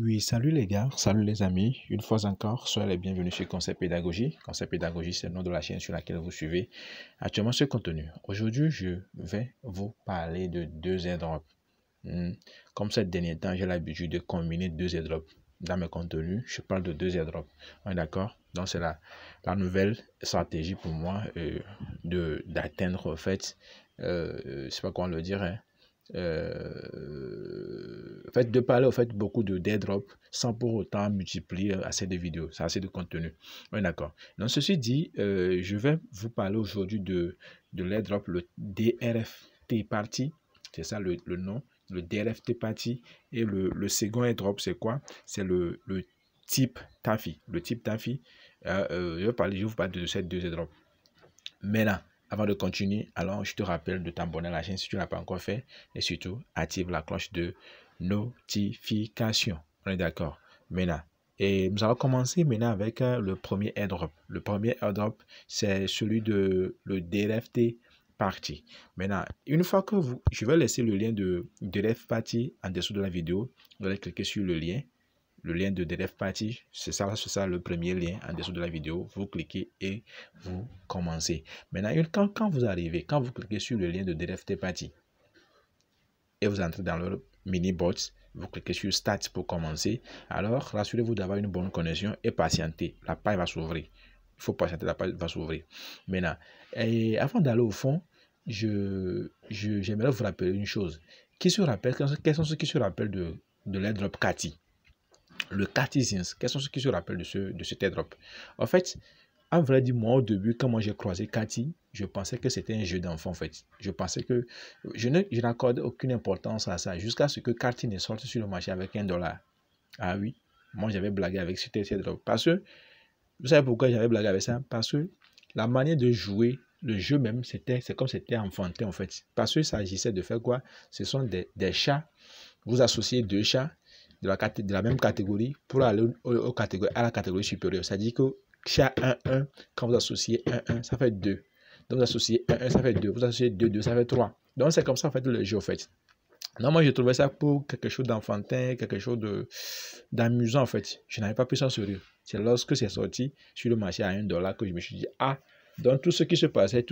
Oui, salut les gars, salut les amis. Une fois encore, soyez les bienvenus sur Concept Pédagogie. Concept Pédagogie, c'est le nom de la chaîne sur laquelle vous suivez actuellement ce contenu. Aujourd'hui, je vais vous parler de deux airdrops. Comme ces derniers temps, j'ai l'habitude de combiner deux airdrops dans mes contenus. Je parle de deux airdrops. On est d'accord? Donc, c'est la nouvelle stratégie pour moi d'atteindre, en fait, je sais pas comment le dire, hein, en fait, de parler en fait beaucoup de d'airdrop sans pour autant multiplier assez de vidéos, c'est assez de contenu. Oui, d'accord. Donc, ceci dit, je vais vous parler aujourd'hui de l'airdrop, le DRFT Party. C'est ça le nom, le DRFT Party. Et le second airdrop, c'est quoi? C'est le type Tafi. Le type Tafi, je vais vous parler de ces deux airdrops. Maintenant, avant de continuer, alors je te rappelle de t'abonner à la chaîne si tu ne l'as pas encore fait et surtout active la cloche de notification. On est d'accord? Maintenant, et nous allons commencer maintenant avec le premier airdrop. Le premier airdrop, c'est celui de le DRFT Party. Maintenant, une fois que je vais laisser le lien de DRFT Party en dessous de la vidéo. Vous allez cliquer sur le lien de DRFT Party, c'est ça le premier lien en dessous de la vidéo. Vous cliquez et vous commencez. Maintenant, quand vous arrivez, quand vous cliquez sur le lien de DRFT Party et vous entrez dans le mini-bot, vous cliquez sur Start pour commencer. Alors, rassurez-vous d'avoir une bonne connexion et patienter. La page va s'ouvrir. Il faut patienter, la page va s'ouvrir. Maintenant, et avant d'aller au fond, j'aimerais vous rappeler une chose. Quels sont ceux qui se rappellent de l'airdrop Cathy? Le Cathy, quels sont ceux qui se rappellent de cet airdrop? En fait, à vrai dire, moi au début, quand moi j'ai croisé Cathy, je pensais que c'était un jeu d'enfant en fait. Je pensais que je n'accordais aucune importance à ça jusqu'à ce que Cathy ne sorte sur le marché avec $1. Ah oui, moi j'avais blagué avec cet airdrop. Parce que, vous savez pourquoi j'avais blagué avec ça? Parce que la manière de jouer, le jeu même, c'est comme c'était enfantin en fait. Parce qu'il s'agissait de faire quoi? Ce sont des chats. Vous associez deux chats de la même catégorie pour aller à la catégorie supérieure. C'est-à-dire que chat 1-1, quand vous associez 1-1, ça fait 2. Donc vous associez 1-1, ça fait 2. Vous associez 2-2, ça fait 3. Donc c'est comme ça en fait le jeu en fait. Non, moi je trouvais ça pour quelque chose d'enfantin, quelque chose d'amusant en fait. Je n'avais pas pris ça en sérieux. C'est lorsque c'est sorti sur le marché à $1 que je me suis dit, ah, donc tout ce qui se passait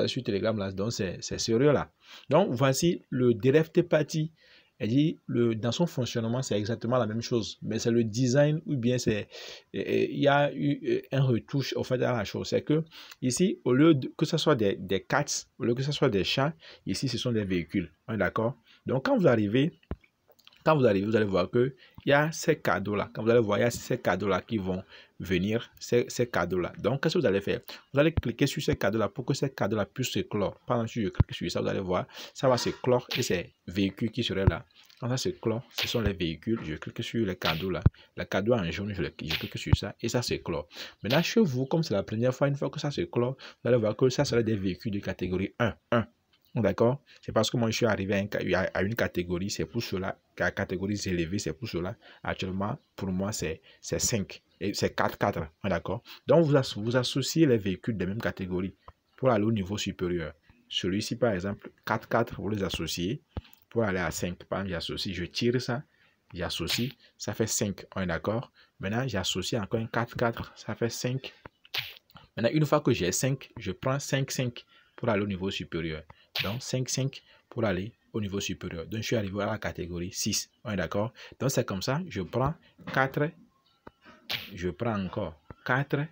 sur Telegram là, donc c'est sérieux là. Donc voici le DRFT Party. Elle dit, dans son fonctionnement, c'est exactement la même chose. Mais c'est le design ou bien il y a eu un retouche au fait à la chose. C'est que ici, au lieu que ce soit des cats, au lieu que ce soit des chats, ici, ce sont des véhicules. On est d'accord? Donc, quand vous arrivez, vous allez voir qu'il y a ces cadeaux-là. Quand vous allez voir, il y a ces cadeaux-là qui vont venir, ces cadeaux-là. Donc, qu'est-ce que vous allez faire? Vous allez cliquer sur ces cadeaux-là pour que ces cadeaux-là puissent se clore. Pendant que je clique sur ça, vous allez voir, ça va se clore et ces véhicules qui seraient là. Quand ça se clore, ce sont les véhicules. Je clique sur les cadeaux-là. Le cadeau en jaune, je clique sur ça et ça se clore. Maintenant, chez vous, comme c'est la première fois, une fois que ça se clore, vous allez voir que ça serait des véhicules de catégorie 1. D'accord? C'est parce que moi je suis arrivé à une catégorie, c'est pour cela, qu'à catégorie élevée, c'est pour cela. Actuellement, pour moi, c'est 5. Et c'est 4. D'accord? Donc, vous associez les véhicules de même catégorie pour aller au niveau supérieur. Celui-ci, par exemple, 4, vous les associez pour aller à 5. Par exemple, j'associe, je tire ça, j'associe, ça fait 5. On est d'accord? Maintenant, j'associe encore un 4, ça fait 5. Maintenant, une fois que j'ai 5, je prends 5 pour aller au niveau supérieur. Donc, 5 pour aller au niveau supérieur. Donc, je suis arrivé à la catégorie 6. On est d'accord? Donc, c'est comme ça. Je prends 4. Je prends encore 4.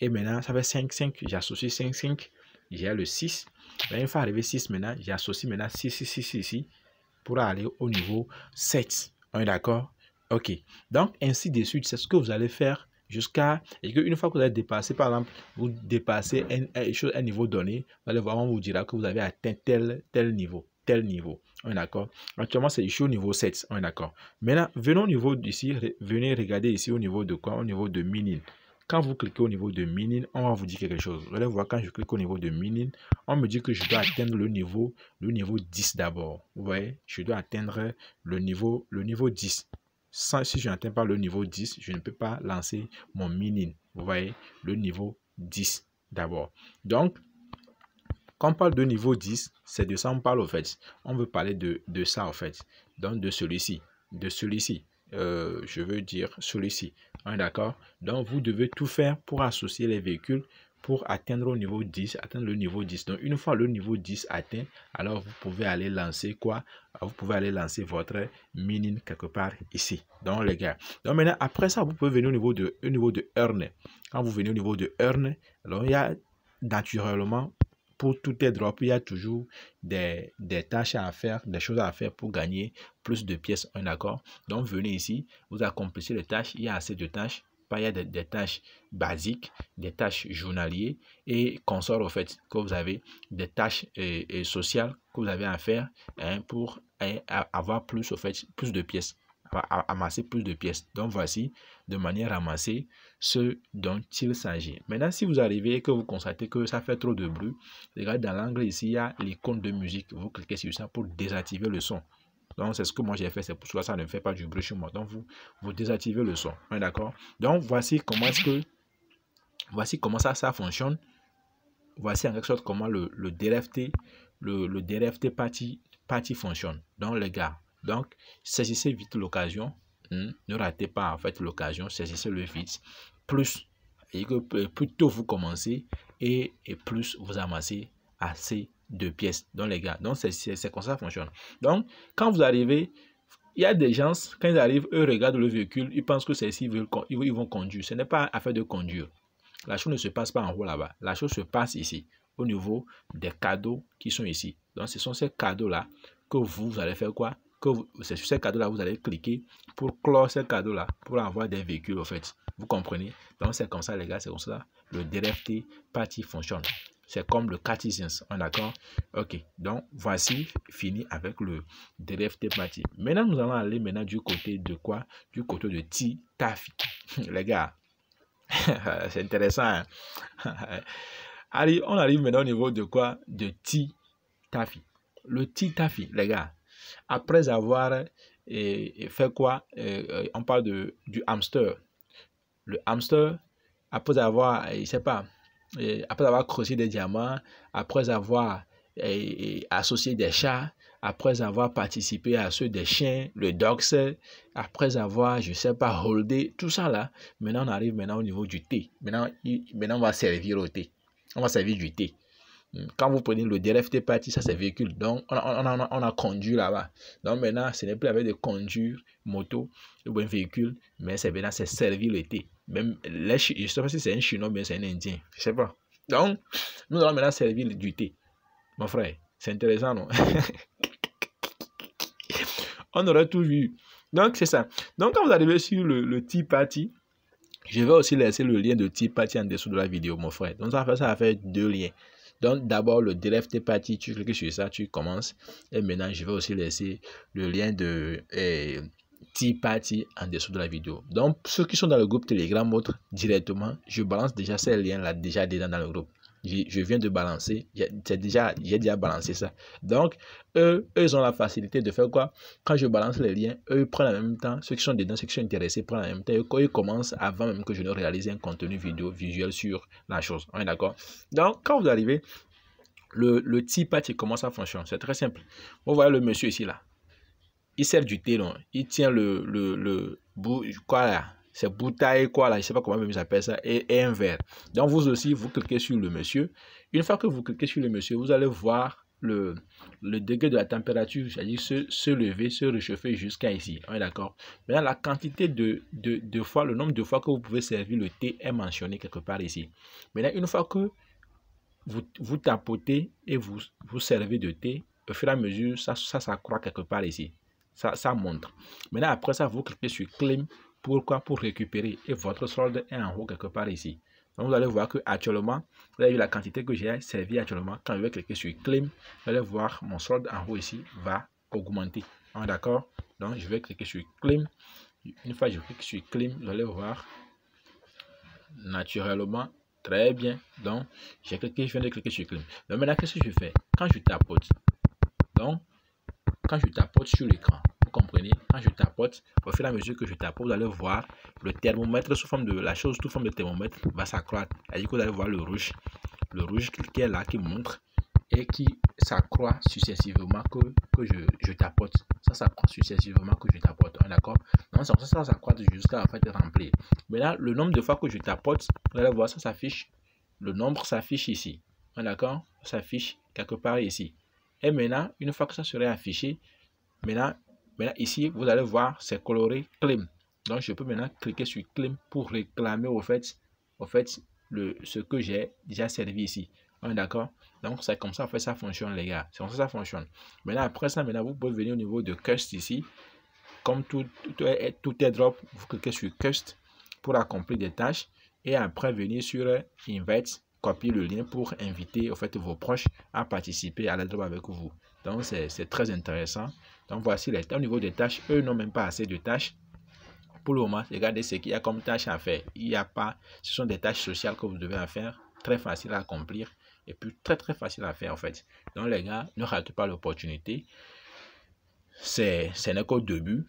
Et maintenant, ça fait 5. J'associe 5. J'ai le 6. Une fois arrivé 6, maintenant, j'associe maintenant 6 ici pour aller au niveau 7. On est d'accord? OK. Donc, ainsi de suite, c'est ce que vous allez faire jusqu'à, et qu'une fois que vous avez dépassé, par exemple, vous dépassez un niveau donné, vous allez voir, on vous dira que vous avez atteint tel niveau. On est d'accord? Actuellement, c'est ici au niveau 7. On est d'accord? Maintenant, venons au niveau d'ici, venez regarder ici au niveau de quoi? Au niveau de minin. Quand vous cliquez au niveau de minin, on va vous dire quelque chose. Vous allez voir, quand je clique au niveau de minin, on me dit que je dois atteindre le niveau 10 d'abord. Vous voyez, je dois atteindre le niveau 10. Si je n'atteins pas le niveau 10, je ne peux pas lancer mon minin. Vous voyez, le niveau 10 d'abord. Donc, quand on parle de niveau 10, c'est de ça on parle au fait. On veut parler de ça au fait. Donc, de celui-ci. celui-ci. Je veux dire celui-ci. D'accord? Donc, vous devez tout faire pour associer les véhicules pour atteindre au niveau 10, atteindre le niveau 10. Donc, une fois le niveau 10 atteint, alors vous pouvez aller lancer quoi? Vous pouvez aller lancer votre mine quelque part ici. Donc, les gars. Donc, maintenant, après ça, vous pouvez venir au niveau de earn. Quand vous venez au niveau de earn, alors il y a naturellement, pour tout airdrop, il y a toujours des tâches à faire, des choses à faire pour gagner plus de pièces. D'accord? Donc, venez ici, vous accomplissez les tâches. Il y a assez de tâches. Il y a des tâches basiques, des tâches journalières et consorts, au fait, que vous avez, des tâches sociales que vous avez à faire pour avoir plus, au fait, plus de pièces, amasser plus de pièces. Donc, voici de manière amassée ce dont il s'agit. Maintenant, si vous arrivez et que vous constatez que ça fait trop de bruit, regardez dans l'angle ici, il y a l'icône de musique. Vous cliquez sur ça pour désactiver le son. Donc, c'est ce que moi j'ai fait, c'est pour cela que ça ne fait pas du bruit chez moi. Donc, vous désactivez le son. D'accord? Donc, voici comment ça fonctionne. Voici en quelque sorte comment le DRFT, le DRFT party fonctionne. Donc, les gars, donc, saisissez vite l'occasion. Ne ratez pas en fait l'occasion, saisissez-le vite. Plus tôt vous commencez et plus vous amassez assez de pièces. Donc les gars, donc c'est comme ça fonctionne. Donc quand vous arrivez, il y a des gens, quand ils arrivent, eux regardent le véhicule, ils pensent que c'est ici, ils vont conduire. Ce n'est pas affaire de conduire. La chose ne se passe pas en haut là-bas. La chose se passe ici, au niveau des cadeaux qui sont ici. Donc ce sont ces cadeaux-là que vous allez faire quoi? C'est sur ces cadeaux-là vous allez cliquer pour clore ces cadeaux-là, pour avoir des véhicules en fait. Vous comprenez? Donc c'est comme ça les gars, c'est comme ça le DRFT party fonctionne. C'est comme le Catizens, on est d'accord? Ok, donc voici fini avec le DRFT party. Maintenant nous allons aller maintenant du côté de quoi? Du côté de T-Taffy. Les gars, c'est intéressant. Hein? Allez, on arrive maintenant au niveau de quoi? De T-Taffy. Le T-Taffy, les gars. Après avoir fait quoi? On parle du hamster. Le hamster, après avoir, je sais pas, après avoir creusé des diamants, après avoir associé des chats, après avoir participé à ceux des chiens, le dogs, après avoir, je sais pas, holdé, tout ça là, maintenant on arrive maintenant au niveau du thé. Maintenant on va servir au thé. On va servir du thé. Quand vous prenez le DRFT party, ça c'est véhicule. Donc, on a conduit là-bas. Donc, maintenant, ce n'est plus avec de conduire moto ou un véhicule, mais c'est maintenant, c'est servir le thé. Même, je ne sais pas si c'est un Chinois ou bien c'est un Indien. Je ne sais pas. Donc, nous allons maintenant servir du thé. Mon frère, c'est intéressant, non? On aurait tout vu. Donc, c'est ça. Donc, quand vous arrivez sur le Tea Party, je vais aussi laisser le lien de Tea Party en dessous de la vidéo, mon frère. Donc, ça va faire deux liens. Donc, d'abord, le DRFT party, tu cliques sur ça, tu commences. Et maintenant, je vais aussi laisser le lien de Tea Party en dessous de la vidéo. Donc, ceux qui sont dans le groupe Telegram, directement, je balance déjà ces liens-là, déjà dans le groupe. Je viens de balancer, j'ai déjà balancé ça. Donc, eux, ils ont la facilité de faire quoi? Quand je balance les liens, eux prennent en même temps, ceux qui sont dedans, ceux qui sont intéressés prennent en même temps. Ils commencent avant même que je ne réalise un contenu vidéo visuel sur la chose. On est d'accord? Donc, quand vous arrivez, le Tea Party, comment ça fonctionne? C'est très simple. Vous voyez le monsieur ici, là. Il sert du thé, non? Il tient quoi là? C'est bouteille, quoi là, je ne sais pas comment même s'appelle ça, et un verre. Donc vous aussi, vous cliquez sur le monsieur. Une fois que vous cliquez sur le monsieur, vous allez voir le degré de la température, c'est-à-dire se lever, se réchauffer jusqu'à ici. On est d'accord? Maintenant, la quantité de fois, le nombre de fois que vous pouvez servir le thé est mentionné quelque part ici. Maintenant, une fois que vous tapotez et vous servez de thé, au fur et à mesure, ça s'accroît quelque part ici. Ça montre. Maintenant, après ça, vous cliquez sur Claim. Pourquoi? Pour récupérer. Et votre solde est en haut quelque part ici. Donc, vous allez voir que actuellement, vous avez vu la quantité que j'ai servi actuellement. Quand je vais cliquer sur Claim, vous allez voir mon solde en haut ici va augmenter. D'accord? Donc, je vais cliquer sur Claim. Une fois que je clique sur Claim, vous allez voir naturellement. Très bien. Donc, je viens de cliquer sur Claim. Donc, maintenant, qu'est-ce que je fais? Quand je tapote, donc, quand je tapote sur l'écran, vous comprenez, quand je tapote, au fur et à mesure que je tapote, vous allez voir le thermomètre sous forme de la chose, sous forme de thermomètre va s'accroître. C'est-à-dire que vous allez voir le rouge qui est là, qui montre et qui s'accroît successivement que je tapote. Ça s'accroît successivement que je tapote. D'accord? Donc, ça s'accroît jusqu'à en fait remplir. Maintenant, le nombre de fois que je tapote, vous allez voir, ça s'affiche. Le nombre s'affiche ici. D'accord? Ça s'affiche quelque part ici. Et maintenant, une fois que ça serait affiché, maintenant ici, vous allez voir, c'est coloré claim. Donc, je peux maintenant cliquer sur claim pour réclamer au fait ce que j'ai déjà servi ici. D'accord? Donc, c'est comme ça, en fait, ça fonctionne, les gars. C'est comme ça fonctionne. Maintenant, après ça, vous pouvez venir au niveau de Cust ici. Comme tout est drop, vous cliquez sur Cust pour accomplir des tâches. Et après, venir sur Invite, copier le lien pour inviter, en fait, vos proches à participer à la drop avec vous. Donc, c'est très intéressant. Donc, voici les au niveau des tâches. Eux n'ont même pas assez de tâches. Pour le moment, regardez ce qu'il y a comme tâches à faire. Il n'y a pas, ce sont des tâches sociales que vous devez faire, très facile à accomplir et puis très facile à faire en fait. Donc les gars, ne ratez pas l'opportunité. Ce n'est qu'au début.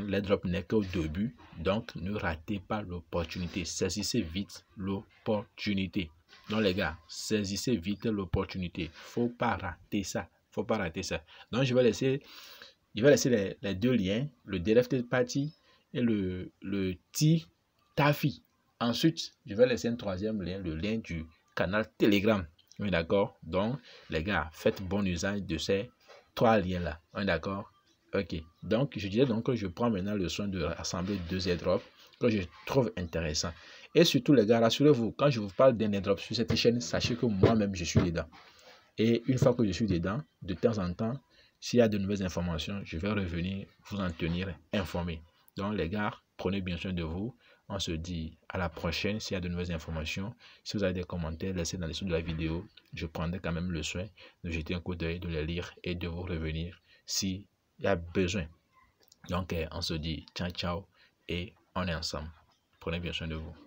L'airdrop n'est qu'au début. Donc ne ratez pas l'opportunité. Saisissez vite l'opportunité. Donc les gars, saisissez vite l'opportunité. Faut pas rater ça. Faut pas rater ça. Donc je vais laisser les deux liens, le DLFT Party et le Tafi. Ensuite, je vais laisser un troisième lien, le lien du canal Telegram. Oui, d'accord? Donc, les gars, faites bon usage de ces trois liens-là. Oui, d'accord? Ok. Donc, je disais donc que je prends maintenant le soin de rassembler deux airdrops que je trouve intéressants. Et surtout, les gars, rassurez-vous, quand je vous parle d'un airdrop sur cette chaîne, sachez que moi-même, je suis dedans. Et une fois que je suis dedans, de temps en temps, s'il y a de nouvelles informations, je vais revenir vous en tenir informé. Donc les gars, prenez bien soin de vous. On se dit à la prochaine s'il y a de nouvelles informations. Si vous avez des commentaires, laissez dans les dessous de la vidéo. Je prendrai quand même le soin de jeter un coup d'œil, de les lire et de vous revenir s'il y a besoin. Donc on se dit ciao ciao et on est ensemble. Prenez bien soin de vous.